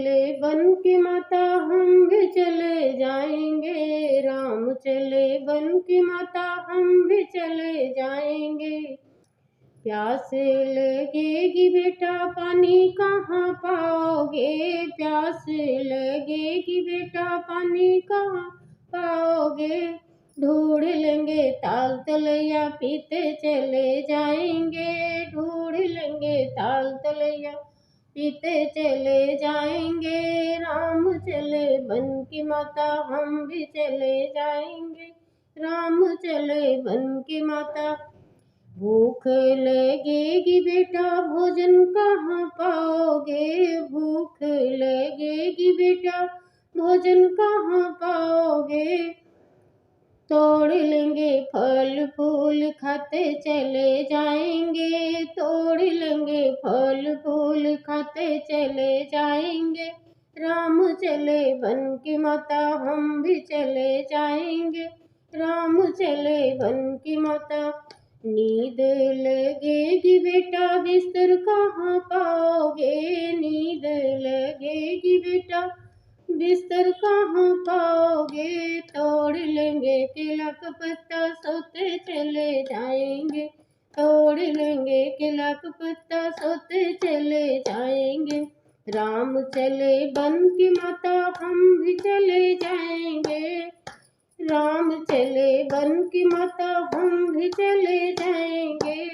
चले बन की माता हम भी चले जाएंगे, राम चले बन की माता हम भी चले जाएंगे। प्यास लगेगी बेटा पानी कहाँ पाओगे, प्यास लगेगी बेटा पानी कहाँ पाओगे। ढूंढ लेंगे ताल तलैया पीते चले जाएंगे, ढूंढ लेंगे ताल तलैया पीते चले जाएंगे। राम चले बन की माता हम भी चले जाएंगे, राम चले बन की माता। भूख लगेगी बेटा भोजन कहाँ पाओगे, भूख लगेगी बेटा भोजन कहाँ पाओगे। तोड़ लेंगे फल फूल खाते चले जाएंगे, तोड़ लेंगे फल फूल खाते चले जाएंगे। राम चले बन की माता हम भी चले जाएंगे, राम चले बन की माता। नींद लगेगी बेटा बिस्तर कहाँ पाओगे, नींद लगेगी बेटा बिस्तर कहाँ पाओगे। तोड़ लेंगे केला का पत्ता सोते चले जाएंगे, तोड़ लेंगे केला का पत्ता सोते चले जाएंगे। राम चले बन की माता हम भी चले जाएंगे, राम चले बन की माता हम भी चले जाएंगे।